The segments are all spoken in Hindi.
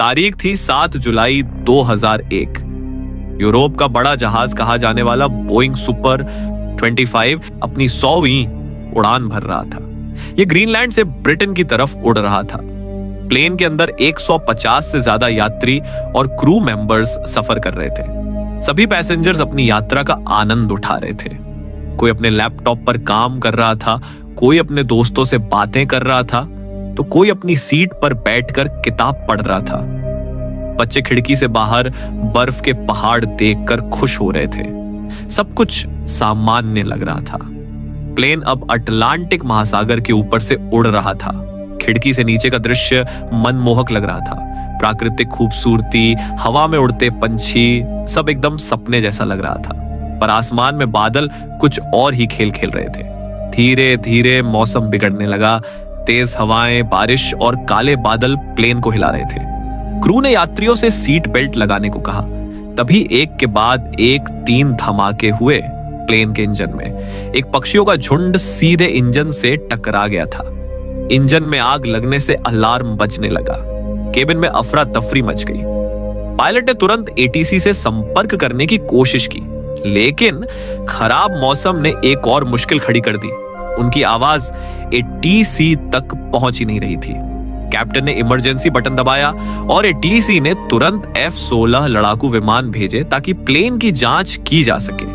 तारीख थी 7 जुलाई 2001। यूरोप का बड़ा जहाज कहा जाने वाला बोइंग सुपर 25 अपनी 100वीं उड़ान भर रहा था। यह ग्रीनलैंड से ब्रिटेन की तरफ उड़ रहा था। प्लेन के अंदर 150 से ज्यादा यात्री और क्रू मेंबर्स सफर कर रहे थे। सभी पैसेंजर्स अपनी यात्रा का आनंद उठा रहे थे। कोई अपने लैपटॉप पर काम कर रहा था, कोई अपने दोस्तों से बातें कर रहा था, तो कोई अपनी सीट पर बैठकर किताब पढ़ रहा था। बच्चे खिड़की से बाहर बर्फ के पहाड़ देखकर खुश हो रहे थे। सब कुछ सामान्य लग रहा था। प्लेन अब अटलांटिक महासागर के ऊपर से उड़ रहा था। खिड़की से नीचे का दृश्य मनमोहक लग रहा था। प्राकृतिक खूबसूरती, हवा में उड़ते पंछी, सब एकदम सपने जैसा लग रहा था। पर आसमान में बादल कुछ और ही खेल खेल रहे थे। धीरे धीरे मौसम बिगड़ने लगा। तेज हवाएं, बारिश और काले बादल प्लेन को हिला रहे थे। क्रू ने यात्रियों से सीट बेल्ट लगाने को कहा। तभी एक के बाद एक 3 धमाके हुए प्लेन के इंजन में। एक पक्षियों का झुंड सीधे इंजन से टकरा गया था। इंजन में आग लगने से अलार्म बजने लगा। केबिन में अफरा तफरी मच गई। पायलट ने तुरंत एटीसी से संपर्क करने की कोशिश की, लेकिन खराब मौसम ने एक और मुश्किल खड़ी कर दी। उनकी आवाज एटीसी तक पहुंच ही नहीं रही थी। कैप्टन ने इमरजेंसी बटन दबाया और एटीसी ने तुरंत F-16 लड़ाकू विमान भेजे ताकि प्लेन की जांच की जा सके।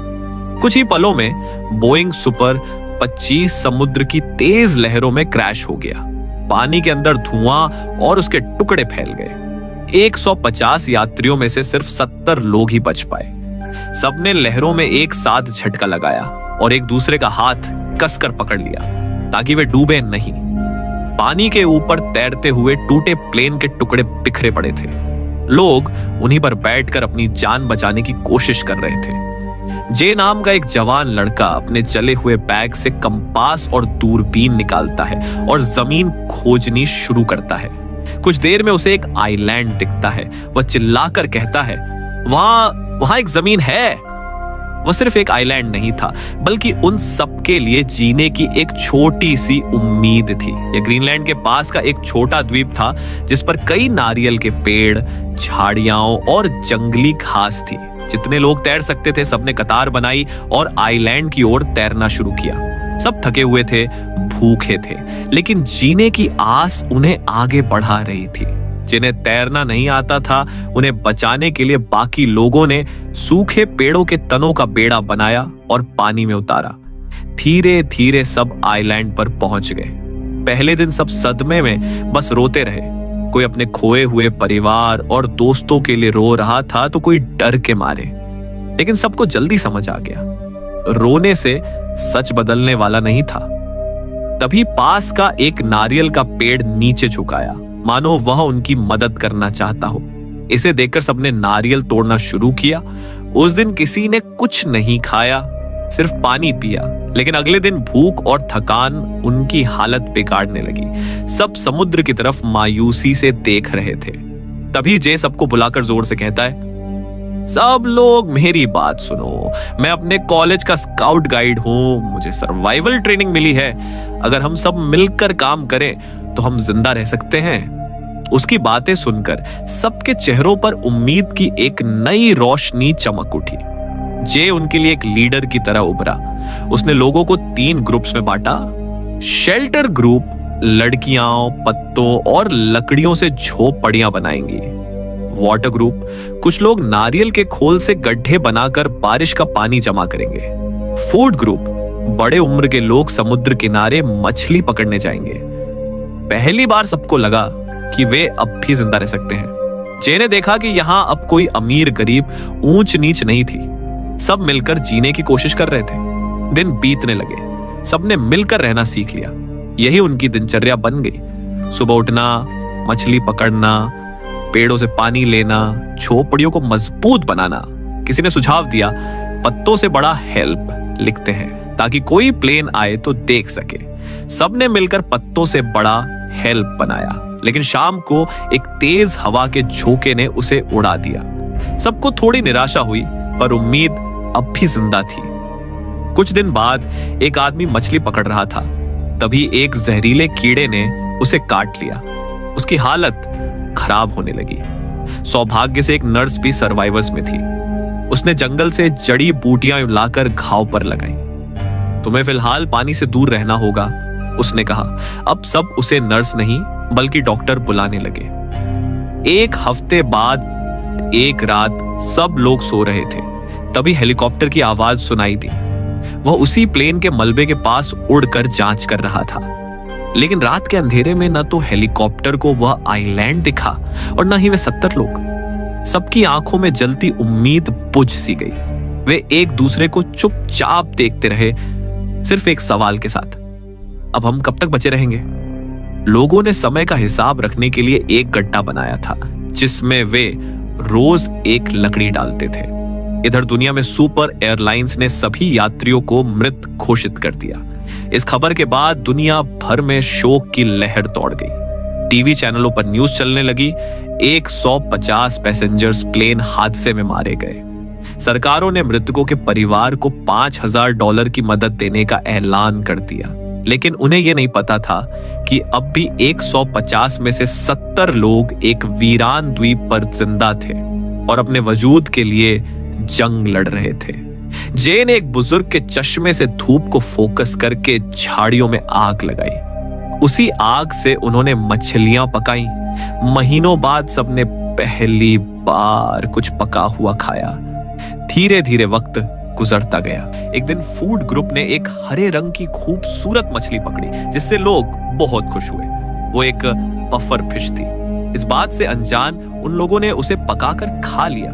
कुछ ही पलों में बोइंग सुपर 25 समुद्र की तेज लहरों में क्रैश हो गया। पानी के अंदर धुआं और उसके टुकड़े फैल गए। 150 यात्रियों में से सिर्फ 70 लोग ही बच पाए। सबने लहरों में एक साथ झटका लगाया और एक दूसरे का हाथ कसकर पकड़ लिया ताकि वे डूबे नहीं। पानी के ऊपर तैरते हुए टूटे प्लेन के टुकड़े बिखरे पड़े थे। लोग उन्हीं पर बैठकर अपनी जान बचाने की कोशिश कर रहे थे। जे नाम का एक जवान लड़का अपने जले हुए बैग से कंपास और दूरबीन निकालता है और जमीन खोजनी शुरू करता है। कुछ देर में उसे एक आइलैंड दिखता है। वह चिल्लाकर कहता है, वहां एक जमीन है। वह सिर्फ एक आइलैंड नहीं था, बल्कि उन सबके लिए जीने की एक छोटी सी उम्मीद थी। यह ग्रीनलैंड के पास का एक छोटा द्वीप था जिस पर कई नारियल के पेड़, झाड़ियां और जंगली घास थी। जितने लोग तैर सकते थे सबने कतार बनाई और आइलैंड की ओर तैरना शुरू किया। सब थके हुए थे, भूखे थे, लेकिन जीने की आस उन्हें आगे बढ़ा रही थी। जिन्हें तैरना नहीं आता था, उन्हें बचाने के लिए बाकी लोगों ने सूखे पेड़ों के तनों का बेड़ा बनाया और पानी में उतारा। धीरे धीरे सब आइलैंड पर पहुंच गए। पहले दिन सब सदमे में बस रोते रहे। कोई अपने खोए हुए परिवार और दोस्तों के लिए रो रहा था, तो कोई डर के मारे। लेकिन सबको जल्दी समझ आ गया, रोने से सच बदलने वाला नहीं था। तभी पास का एक नारियल का पेड़ नीचे झुकाया, मानो वह उनकी मदद करना चाहता हो। इसे देखकर सबने नारियल तोड़ना शुरू किया। उस दिन किसी ने कुछ नहीं खाया, सिर्फ पानी पिया। लेकिन अगले दिन भूख और थकान उनकी हालत बिगाड़ने लगी। सब समुद्र की तरफ मायूसी से देख रहे थे। तभी जे सबको बुलाकर जोर से कहता है, सब लोग मेरी बात सुनो। मैं अपने कॉलेज का स्काउट गाइड हूं। मुझे सर्वाइवल ट्रेनिंग मिली है। अगर हम सब मिलकर काम करें तो हम जिंदा रह सकते हैं। उसकी बातें सुनकर सबके चेहरों पर उम्मीद की एक नई रोशनी चमक उठी। जे उनके लिए एक लीडर की तरह उभरा। उसने लोगों को 3 ग्रुप्स में बांटा। शेल्टर ग्रुप लड़कियां पत्तों और लकड़ियों से झोपड़ियां बनाएंगी। वाटर ग्रुप कुछ लोग नारियल के खोल से गड्ढे बनाकर बारिश का पानी जमा करेंगे। फूड ग्रुप बड़े उम्र के लोग समुद्र किनारे मछली पकड़ने जाएंगे। पहली बार सबको लगा कि वे अब भी जिंदा रह सकते हैं। जे ने देखा कि यहां अब कोई अमीर गरीब ऊंच नीच नहीं थी। सब मिलकर जीने की कोशिश कर रहे थे। दिन बीतने लगे। सबने मिलकर रहना सीख लिया। यही उनकी दिनचर्या बन गई। सुबह उठना, मछली पकड़ना, पेड़ों से पानी लेना, झोपड़ियों को मजबूत बनाना। किसी ने सुझाव दिया, पत्तों से बड़ा हेल्प लिखते हैं ताकि कोई प्लेन आए तो देख सके। सबने मिलकर पत्तों से बड़ा हेल्प बनाया। लेकिन शाम को एक तेज हवा के झोंके ने उसे उड़ा दिया। सबको थोड़ी निराशा हुई, पर उम्मीद अब भी जिंदा थी। कुछ दिन बाद एक आदमी मछली पकड़ रहा था। तभी एक जहरीले कीड़े ने उसे काट लिया। उसकी हालत खराब होने लगी। सौभाग्य से एक नर्स भी सर्वाइवर्स में थी। उसने जंगल से जड़ी बूटियां लाकर घाव पर लगाई। तुम्हें फिलहाल पानी से दूर रहना होगा, उसने कहा। अब सब उसे नर्स नहीं बल्कि डॉक्टर बुलाने लगे। एक हफ्ते बाद एक रात सब लोग सो रहे थे, तभी हेलीकॉप्टर की आवाज सुनाई दी। वह उसी प्लेन के मलबे के पास उड़कर जांच कर रहा था। लेकिन रात के अंधेरे में न तो हेलीकॉप्टर को वह आइलैंड दिखा और न ही वे 70 लोग। सबकी आंखों में जलती उम्मीद बुझ सी गई। वे एक दूसरे को चुपचाप देखते रहे, सिर्फ एक सवाल के साथ, अब हम कब तक बचे रहेंगे? लोगों ने समय का हिसाब रखने के लिए एक गड्ढा बनाया था जिसमें वे रोज एक लकड़ी डालते थे। इधर दुनिया में सुपर एयरलाइंस ने सभी यात्रियों को मृत घोषित कर दिया। इस खबर के बाद दुनिया भर में शोक की लहर दौड़ गई। टीवी चैनलों पर न्यूज चलने लगी, 150 पैसेंजर्स प्लेन हादसे में मारे गए। सरकारों ने मृतकों के परिवार को $5000 की मदद देने का ऐलान कर दिया। लेकिन उन्हें यह नहीं पता था कि अब भी 150 में से 70 लोग एक वीरान द्वीप पर जिंदा थे और अपने वजूद के लिए जंग लड़ रहे थे। जेन एक बुजुर्ग के चश्मे से धूप को फोकस करके झाड़ियों में आग लगाई। उसी आग से उन्होंने मछलियां पकाई। महीनों बाद सबने पहली बार कुछ पका हुआ खाया। धीरे धीरे वक्त गुजरता गया। एक दिन फूड ग्रुप ने एक हरे रंग की खूबसूरत मछली पकड़ी जिससे लोग बहुत खुश हुए। वो एक पफर फिश थी। इस बात से अनजान उन लोगों ने उसे पकाकर खा लिया।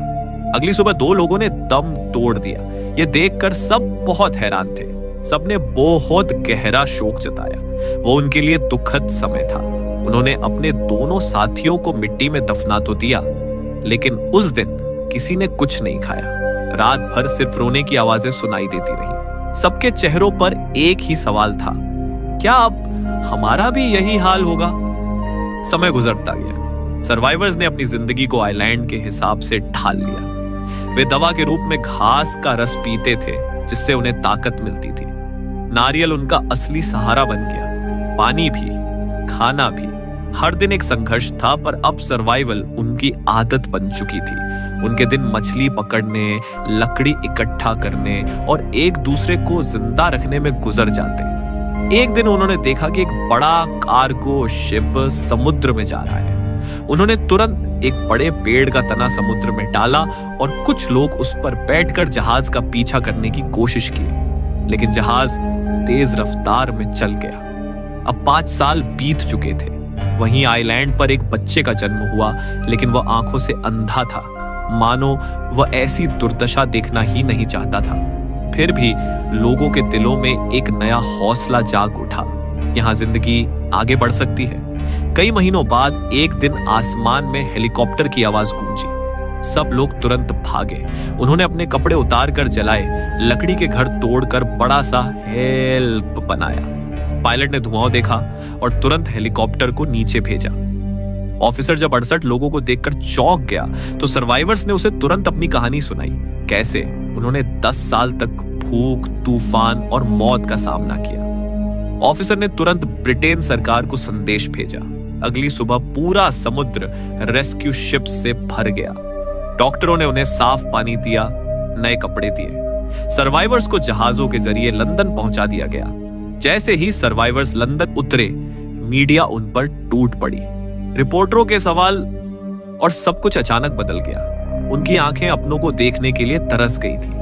अगली सुबह 2 लोगों ने दम तोड़ दिया। ये देखकर सब बहुत हैरान थे। सबने बहुत गहरा शोक जताया। वो उनके लिए दुखद समय था। उन्होंने अपने दोनों साथियों को मिट्टी में दफना तो दिया, लेकिन उस दिन किसी ने कुछ नहीं खाया। रात भर सिर्फ रोने की आवाजें सुनाई देती रही। सबके चेहरों पर एक ही सवाल था, क्या अब हमारा भी यही हाल होगा? समय गुजरता गया। सर्वाइवर्स ने अपनी जिंदगी को आइलैंड के हिसाब से ढाल लिया। वे दवा के रूप में घास का रस पीते थे जिससे उन्हें ताकत मिलती थी। नारियल उनका असली सहारा बन गया। पानी भी, खाना भी। हर दिन एक संघर्ष था, पर अब सर्वाइवल उनकी आदत बन चुकी थी। उनके दिन मछली पकड़ने, लकड़ी इकट्ठा करने और एक दूसरे को जिंदा रखने में गुजर जाते। एक दिन उन्होंने देखा कि एक बड़ा कार्गो शिप समुद्र में जा रहा है। उन्होंने तुरंत एक बड़े पेड़ का तना समुद्र में डाला और कुछ लोग उस पर बैठकर जहाज का पीछा करने की कोशिश की, लेकिन जहाज तेज रफ्तार में चल गया। अब 5 साल बीत चुके थे। वहीं आइलैंड पर एक बच्चे का जन्म हुआ, लेकिन वह आंखों से अंधा था, मानो वह ऐसी दुर्दशा देखना ही नहीं चाहता था। फिर भी लोगों के दिलों में एक नया हौसला जाग उठा। यहाँ जिंदगी आगे बढ़ सकती है। कई महीनों बाद एक दिन आसमान में हेलीकॉप्टर की आवाज गूंजी। सब लोग तुरंत भागे। उन्होंने अपने कपड़े उतार कर जलाए, लकड़ी के घर तोड़कर बड़ा सा हेल्प बनाया। पायलट ने धुआं देखा और तुरंत हेलीकॉप्टर को नीचे भेजा। ऑफिसर जब 68 लोगों को देखकर चौंक गया तो सर्वाइवर्स ने उसे तुरंत अपनी कहानी सुनाई। कैसे उन्होंने 10 साल तक भूख, तूफान और मौत का सामना किया। ऑफिसर ने तुरंत ब्रिटेन सरकार को संदेश भेजा। अगली सुबह पूरा समुद्र रेस्क्यू शिप से भर गया। डॉक्टरों ने उन्हें साफ पानी दिया, नए कपड़े दिए। सर्वाइवर्स को जहाजों के जरिए लंदन पहुंचा दिया गया। जैसे ही सर्वाइवर्स लंदन उतरे, मीडिया उन पर टूट पड़ी। रिपोर्टरों के सवाल और सब कुछ अचानक बदल गया। उनकी आंखें अपनों को देखने के लिए तरस गई थी।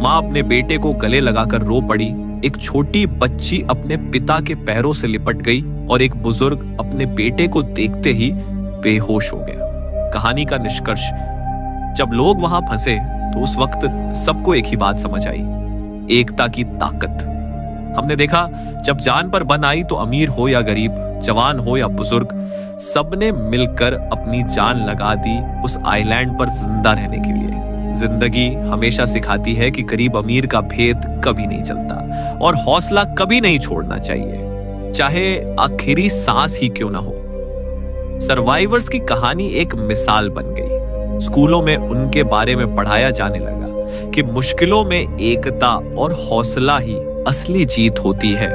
मां अपने बेटे को गले लगाकर रो पड़ी। एक छोटी बच्ची अपने पिता के पैरों से लिपट गई और एक बुजुर्ग अपने बेटे को देखते ही बेहोश हो गया। कहानी का निष्कर्ष, जब लोग वहां फंसे तो उस वक्त सबको एक ही बात समझ आई, एकता की ताकत। हमने देखा जब जान पर बन आई तो अमीर हो या गरीब, जवान हो या बुजुर्ग, सबने मिलकर अपनी जान लगा दी उस आइलैंड पर जिंदा रहने के लिए। जिंदगी हमेशा सिखाती है कि गरीब अमीर का भेद कभी नहीं चलता और हौसला कभी नहीं छोड़ना चाहिए, चाहे आखिरी सांस ही क्यों ना हो। सर्वाइवर्स की कहानी एक मिसाल बन गई। स्कूलों में उनके बारे में पढ़ाया जाने लगा कि मुश्किलों में एकता और हौसला ही असली जीत होती है।